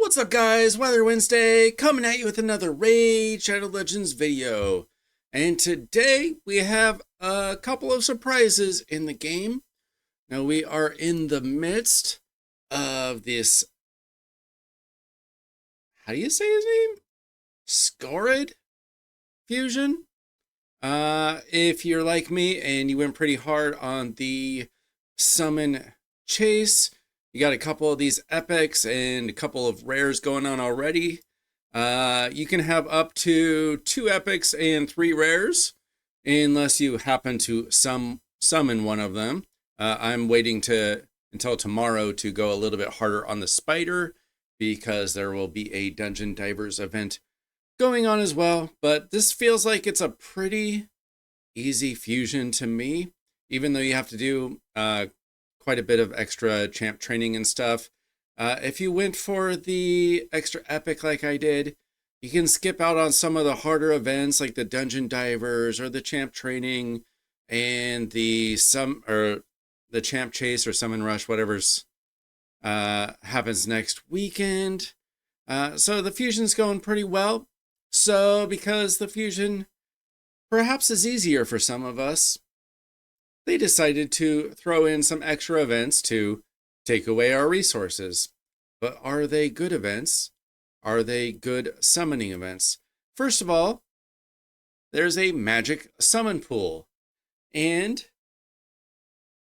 What's up guys, Weather Wednesday, coming at you with another Raid Shadow Legends video. And today we have a couple of surprises in the game. Now we are in the midst of this, how do you say his name? Scorid fusion. If you're like me and you went pretty hard on the summon chase, you got a couple of these epics and a couple of rares going on already. You can have up to 2 epics and 3 rares, unless you happen to summon one of them. I'm waiting until tomorrow to go a little bit harder on the spider, because there will be a Dungeon Divers event going on as well. But this feels like it's a pretty easy fusion to me, even though you have to do quite a bit of extra champ training and stuff. If you went for the extra epic like I did, you can skip out on some of the harder events like the Dungeon Divers or the champ training and the champ chase or summon rush, whatever's happens next weekend. So the fusion's going pretty well. So because the fusion perhaps is easier for some of us, they decided to throw in some extra events to take away our resources. But are they good events? Are they good summoning events? First of all, there's a magic summon pool. And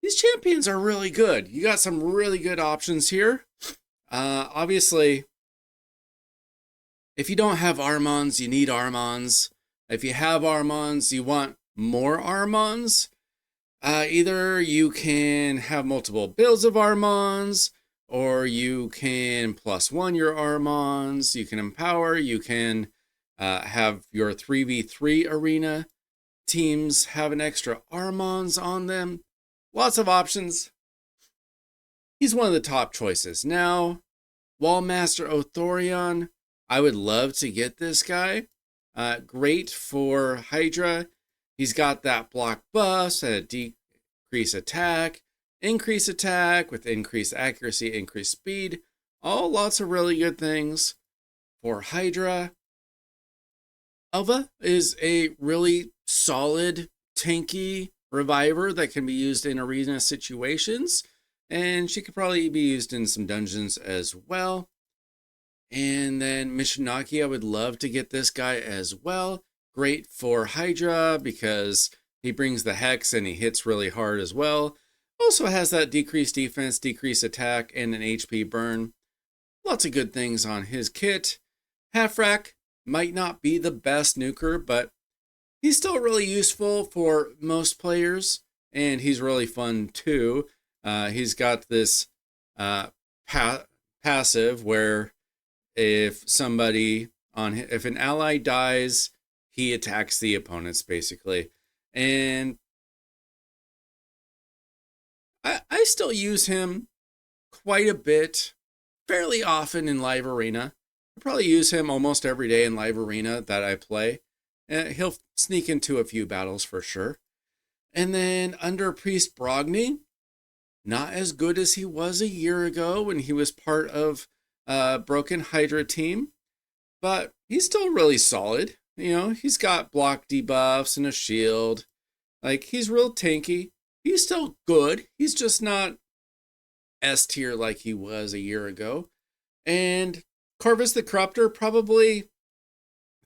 these champions are really good. You got some really good options here. Obviously, if you don't have Armanz, you need Armanz. If you have Armanz, you want more Armanz. Either you can have multiple builds of Armanz, or you can +1 your Armanz. You can empower. You can have your 3v3 arena teams have an extra Armanz on them. Lots of options. He's one of the top choices. Now, Wallmaster Othorion, I would love to get this guy. Great for Hydra. He's got that block buff, and a decrease attack with increased accuracy, increased speed. All lots of really good things for Hydra. Alva is a really solid, tanky reviver that can be used in arena situations, and she could probably be used in some dungeons as well. And then Mishinaki, I would love to get this guy as well. Great for Hydra because he brings the Hex and he hits really hard as well. Also has that decreased defense, decreased attack, and an HP burn. Lots of good things on his kit. Halfrack might not be the best nuker, but he's still really useful for most players, and he's really fun too. He's got this passive where if an ally dies, he attacks the opponents basically. And I still use him quite a bit, fairly often in live arena. I probably use him almost every day in live arena that I play. He'll sneak into a few battles for sure. And then under Priest Brogni, not as good as he was a year ago when he was part of Broken Hydra team, but he's still really solid. You know, he's got block debuffs and a shield. Like, he's real tanky. He's still good. He's just not S tier like he was a year ago. And Corvus the Corruptor, probably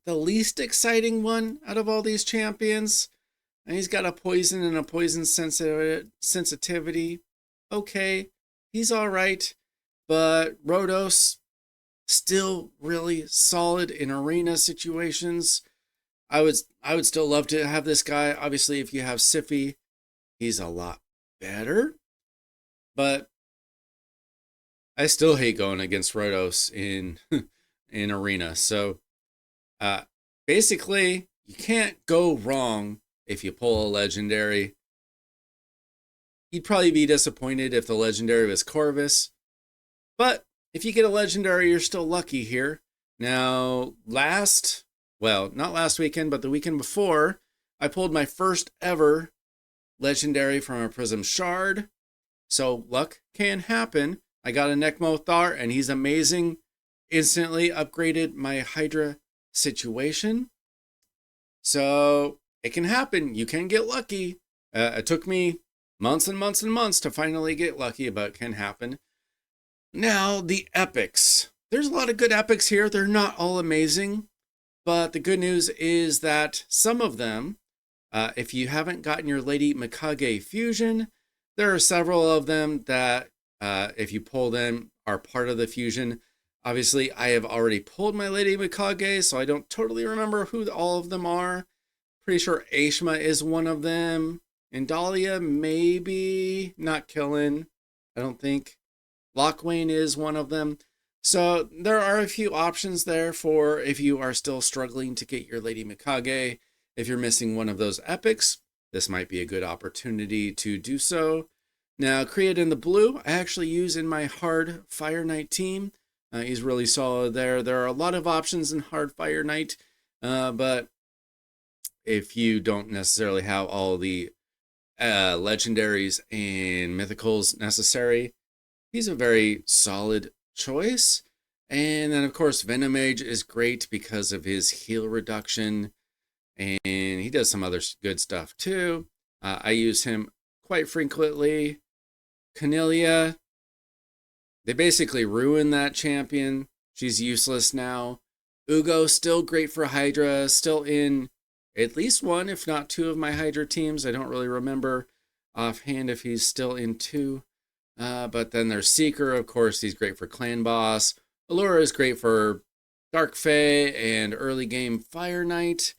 the least exciting one out of all these champions. And he's got a poison and a poison sensitivity. Okay, he's all right. But Rhodos, still really solid in arena situations. I would still love to have this guy. Obviously, if you have Siphi, he's a lot better. But I still hate going against Rhodos in in arena. So basically, you can't go wrong if you pull a legendary. You'd probably be disappointed if the legendary was Corvus. But if you get a legendary, you're still lucky here. Now, not last weekend, but the weekend before, I pulled my first ever legendary from a Prism shard. So luck can happen. I got a Nekmo Thar, and he's amazing. instantly upgraded my Hydra situation. So it can happen. You can get lucky. It took me months and months and months to finally get lucky, but it can happen. Now, the epics. There's a lot of good epics here. They're not all amazing, but the good news is that some of them, if you haven't gotten your Lady Mikage fusion, there are several of them that, if you pull them, are part of the fusion. Obviously, I have already pulled my Lady Mikage, so I don't totally remember who all of them are. Pretty sure Ashma is one of them. And Dahlia, maybe. Not Killen, I don't think. Lockwayne is one of them. So there are a few options there for if you are still struggling to get your Lady Mikage. If you're missing one of those epics, this might be a good opportunity to do so. Now, Create in the Blue, I actually use in my Hard Fire Knight team. He's really solid there. There are a lot of options in Hard Fire Knight, but if you don't necessarily have all the legendaries and mythicals necessary, he's a very solid choice. And then, of course, Venom Mage is great because of his heal reduction, and he does some other good stuff too. I use him quite frequently. Cornelia, they basically ruined that champion. She's useless now. Ugo, still great for Hydra, still in at least one, if not two of my Hydra teams. I don't really remember offhand if he's still in two. But then there's Seeker, of course, he's great for Clan Boss. Allura is great for Dark Fae and early game Fire Knight.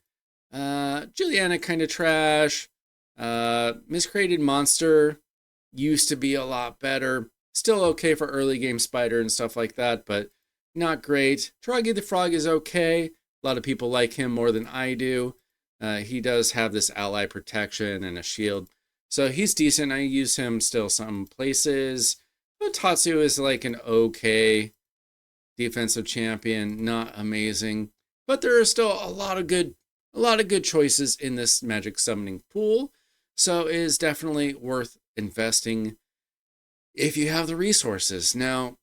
Juliana kind of trash. Miscreated Monster used to be a lot better. Still okay for early game Spider and stuff like that, but not great. Troggy the Frog is okay. A lot of people like him more than I do. He does have this ally protection and a shield, so he's decent. I use him still some places. But Tatsu is like an okay defensive champion, not amazing. But there are still a lot of good choices in this magic summoning pool. So it is definitely worth investing if you have the resources. Now,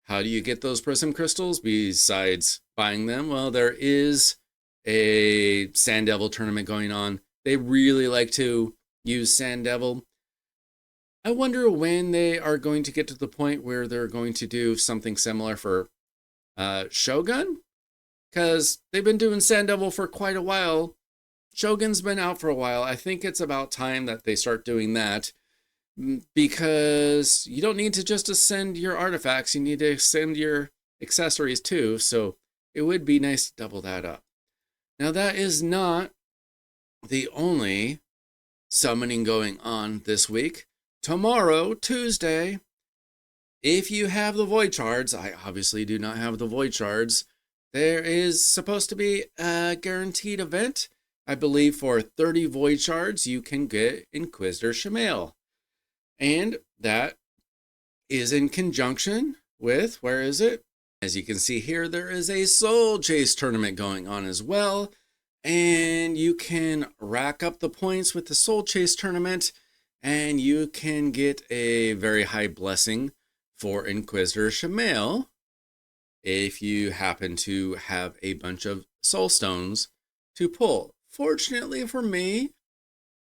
how do you get those Prism crystals besides buying them? Well, there is a Sand Devil tournament going on. They really like to use Sand Devil. I wonder when they are going to get to the point where they're going to do something similar for Shogun, because they've been doing Sand Devil for quite a while. Shogun's been out for a while. I think it's about time that they start doing that, because you don't need to just ascend your artifacts. You need to ascend your accessories too. So it would be nice to double that up. Now, that is not the only summoning going on this week. Tomorrow, Tuesday, if you have the Void Shards, I obviously do not have the Void Shards, there is supposed to be a guaranteed event. I believe for 30 Void Shards, you can get Inquisitor Shamael. And that is in conjunction with, where is it? As you can see here, there is a Soul Chase tournament going on as well. And you can rack up the points with the Soul Chase tournament, and you can get a very high blessing for Inquisitor Shamael if you happen to have a bunch of Soul Stones to pull. Fortunately for me,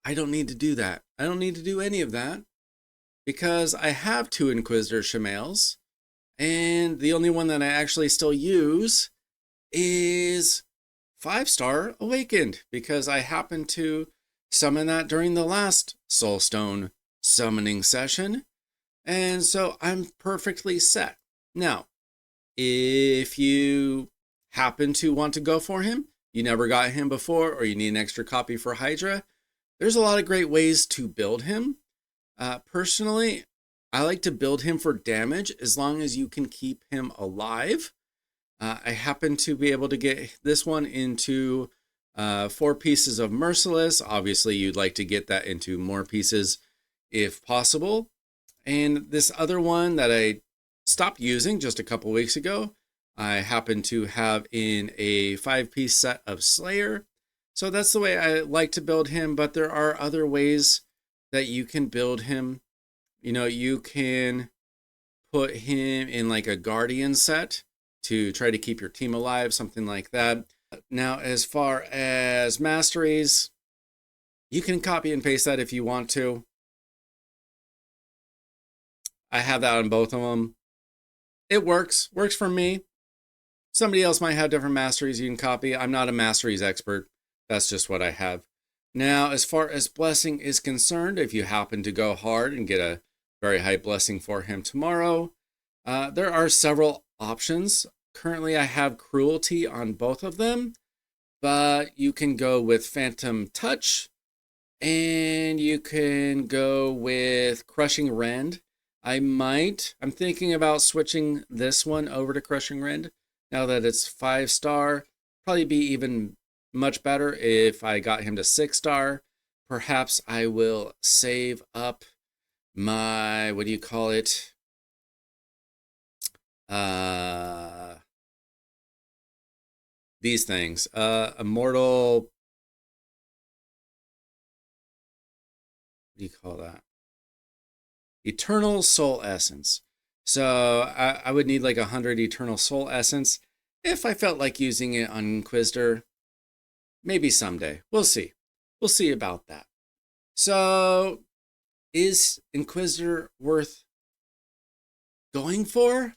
I don't need to do that. I don't need to do any of that because I have 2 Inquisitor Shamaels, and the only one that I actually still use is 5-star Awakened, because I happened to summon that during the last Soulstone summoning session, and so I'm perfectly set. Now, if you happen to want to go for him, you never got him before, or you need an extra copy for Hydra, there's a lot of great ways to build him. Personally, I like to build him for damage as long as you can keep him alive. I happen to be able to get this one into 4 pieces of Merciless. Obviously, you'd like to get that into more pieces if possible. And this other one that I stopped using just a couple weeks ago, I happen to have in a 5-piece set of Slayer. So that's the way I like to build him, but there are other ways that you can build him. You know, you can put him in like a Guardian set, to try to keep your team alive, something like that. Now, as far as masteries, you can copy and paste that if you want to. I have that on both of them. It works for me. Somebody else might have different masteries you can copy. I'm not a masteries expert. That's just what I have. Now, as far as blessing is concerned, if you happen to go hard and get a very high blessing for him tomorrow, there are several options. Currently, I have cruelty on both of them, but you can go with Phantom Touch, and you can go with Crushing Rend. I'm thinking about switching this one over to Crushing Rend now that it's 5-star. Probably be even much better if I got him to 6-star. Perhaps I will save up my, what do you call it? These things. Immortal, what do you call that? Eternal Soul Essence. So I would need like 100 Eternal Soul Essence if I felt like using it on Inquisitor. Maybe someday. We'll see. We'll see about that. So, is Inquisitor worth going for?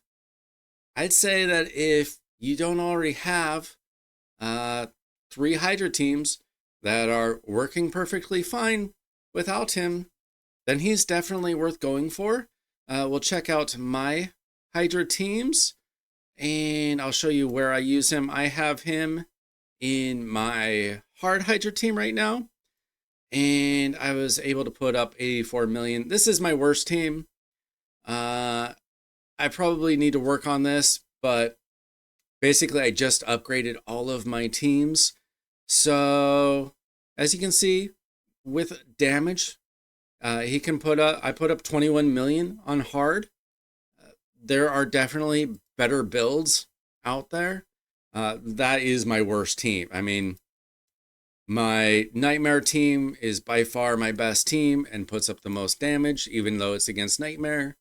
I'd say that if you don't already have 3 Hydra teams that are working perfectly fine without him, then he's definitely worth going for. We'll check out my Hydra teams, and I'll show you where I use him. I have him in my hard Hydra team right now, and I was able to put up 84 million. This is my worst team. I probably need to work on this, but basically I just upgraded all of my teams. So as you can see, with damage, I put up 21 million on hard. There are definitely better builds out there. That is my worst team. I mean, my Nightmare team is by far my best team and puts up the most damage, even though it's against Nightmare.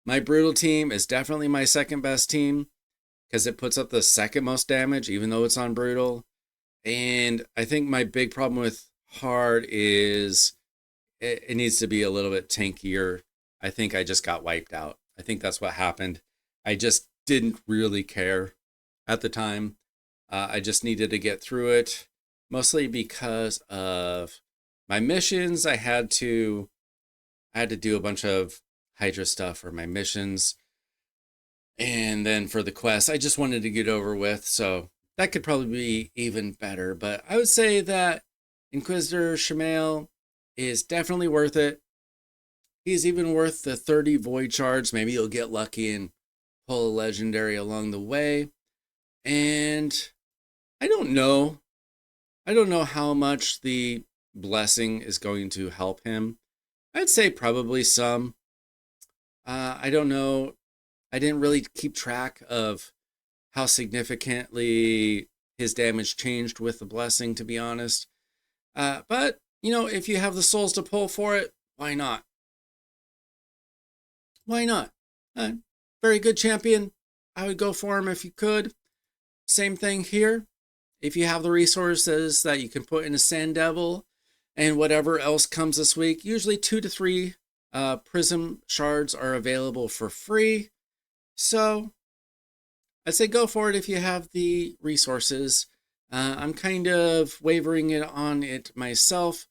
My Brutal team is definitely my second best team because it puts up the second most damage, even though it's on Brutal. And I think my big problem with hard is it needs to be a little bit tankier. I think I just got wiped out. I think that's what happened. I just didn't really care at the time. I just needed to get through it, mostly because of my missions. I had to do a bunch of Hydra stuff for my missions. And then for the quest, I just wanted to get over with. So that could probably be even better. But I would say that Inquisitor Shamael is definitely worth it. He's even worth the 30 void shards. Maybe you'll get lucky and pull a legendary along the way. And I don't know how much the blessing is going to help him. I'd say probably some. I don't know. I didn't really keep track of how significantly his damage changed with the blessing, to be honest. But, you know, if you have the souls to pull for it, why not? Why not? Very good champion. I would go for him if you could. Same thing here. If you have the resources that you can put in a Sand Devil and whatever else comes this week, usually 2 to 3 Prism shards are available for free. So I'd say go for it if you have the resources. I'm kind of wavering it on it myself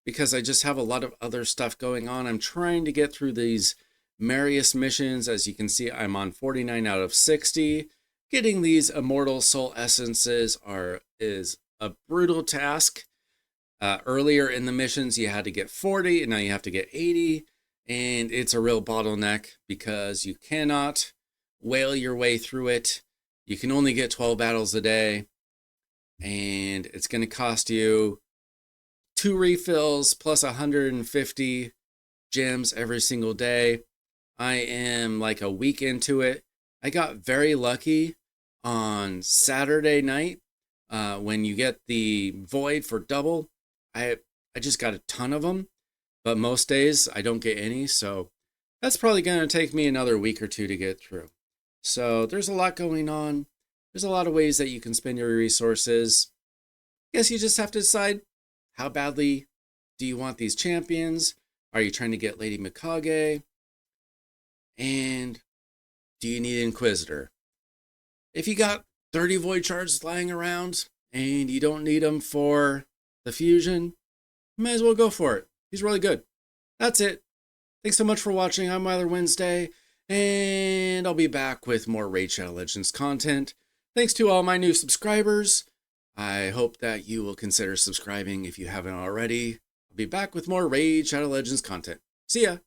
because I just have a lot of other stuff going on. I'm trying to get through these Marius missions. As you can see, I'm on 49 out of 60. Getting these Immortal Soul Essences is a brutal task. Earlier in the missions, you had to get 40, and now you have to get 80. And it's a real bottleneck because you cannot whale your way through it. You can only get 12 battles a day. And it's going to cost you 2 refills plus 150 gems every single day. I am like a week into it. I got very lucky on Saturday night when you get the void for double. I just got a ton of them, but most days I don't get any. So that's probably going to take me another week or two to get through. So there's a lot going on. There's a lot of ways that you can spend your resources. I guess you just have to decide, how badly do you want these champions? Are you trying to get Lady Mikage? And do you need Inquisitor? If you got 30 Void Shards lying around and you don't need them for the fusion, you might as well go for it. He's really good. That's it. Thanks so much for watching. I'm Myler Wednesday, and I'll be back with more Raid Shadow Legends content. Thanks to all my new subscribers. I hope that you will consider subscribing if you haven't already. I'll be back with more Raid Shadow Legends content. See ya!